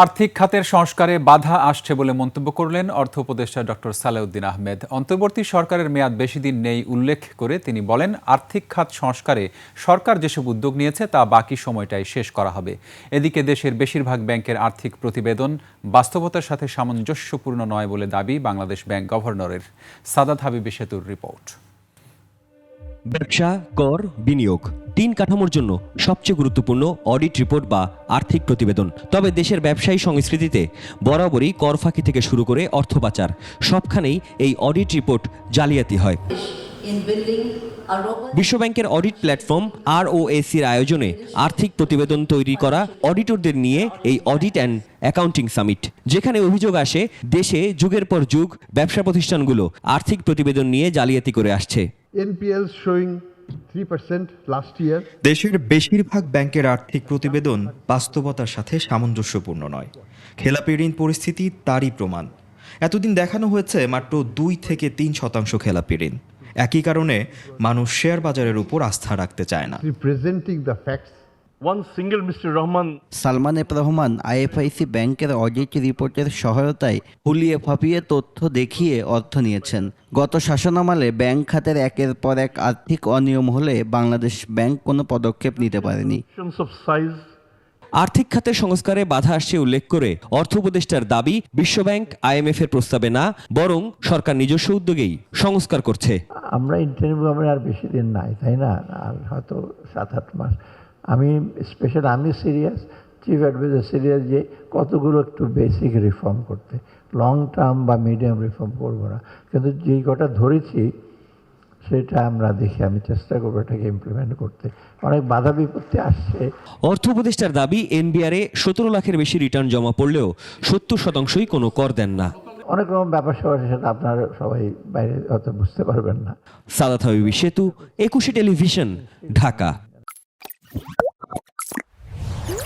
আর্থিক খাতের সংস্কারে বাধা আসছে বলে মন্তব্য করলেন অর্থ উপদেষ্টা ডক্টর সালেউদ্দিন আহমেদ। অন্তর্বর্তী সরকারের মেয়াদ বেশি দিন নেই উল্লেখ করে তিনি বলেন, আর্থিক খাত সংস্কারে সরকার যেসব উদ্যোগ নিয়েছে তা বাকি সময়টাই শেষ করা হবে। এদিকে দেশের বেশিরভাগ ব্যাংকের আর্থিক প্রতিবেদন বাস্তবতার সাথে সামঞ্জস্যপূর্ণ নয় বলে দাবি বাংলাদেশ ব্যাংক গভর্নরের। সাদাত হাবিবি সেতুর রিপোর্ট। ব্যবসা, কর, বিনিয়োগ তিন কাঠামোর জন্য সবচেয়ে গুরুত্বপূর্ণ অডিট রিপোর্ট বা আর্থিক প্রতিবেদন। তবে দেশের ব্যবসায়ী সংস্কৃতিতে বরাবরই কর ফাঁকি থেকে শুরু করে অর্থ পাচার সবখানেই এই অডিট রিপোর্ট জালিয়াতি হয়। বিশ্বব্যাংকের অডিট প্ল্যাটফর্ম ROACর আয়োজনে আর্থিক প্রতিবেদন তৈরি করা অডিটরদের নিয়ে এই অডিট অ্যান্ড অ্যাকাউন্টিং সামিট, যেখানে অভিযোগ আসে দেশে যুগের পর যুগ ব্যবসা প্রতিষ্ঠানগুলো আর্থিক প্রতিবেদন নিয়ে জালিয়াতি করে আসছে। NPL showing 3% last year. দেশের বেশিরভাগ ব্যাংকের আর্থিক প্রতিবেদন বাস্তবতার সাথে সামঞ্জস্যপূর্ণ নয়। খেলাপি ঋণ পরিস্থিতি তারই প্রমাণ। এতদিন দেখানো হয়েছে মাত্র 2 থেকে 3% খেলাপি ঋণ। একই কারণে মানুষ শেয়ার বাজারের উপর আস্থা রাখতে চায় না। Representing the facts. One single Mr. Rahman. Salman F Rahman IFIC ব্যাংকের অডিট রিপোর্টের সহায়তায় হুলিয়ে ফাঁপিয়ে তথ্য দেখিয়ে অর্থ নিয়েছেন। গত শাসনামলে ব্যাংক খাতের একের পর এক আর্থিক অনিয়ম হলে বাংলাদেশ ব্যাংক কোনো পদক্ষেপ নিতে পারেনি। Of size. আর্থিক খাতের সংস্কারে বাধা আসছে উল্লেখ করে অর্থ উপদেষ্টার দাবি, বিশ্বব্যাংক IMF এর প্রস্তাবে না, বরং সরকার নিজস্ব উদ্যোগেই সংস্কার করছে। আমরা ইন্টারভিউ আমরা আর বেশি দিন নাই, তাই না? আর হয়তো 7-8 মাস। আমি সিরিয়াস, চিফ অ্যাডভাইজার সিরিয়াস যে কতগুলো একটু বেসিক রিফর্ম করতে, লং টার্ম বা মিডিয়াম রিফর্ম করবো না, কিন্তু যেই কটা ধরেছি সেটা আমরা দেখি, আমি চেষ্টা করবো এটাকে ইমপ্লিমেন্ট করতে। অনেক বাধা বিপত্তি আসছে। অর্থ উপদেষ্টার দাবি, NBR-এ 17 লাখের বেশি রিটার্ন জমা পড়লেও 70%ই কোনো কর দেন না। অনেক রকম ব্যাপার স্যাপার সেটা আপনারা সবাই বাইরে হয়তো বুঝতে পারবেন না। সাদাত হাবিবি সেতু, 21 টেলিভিশন, ঢাকা।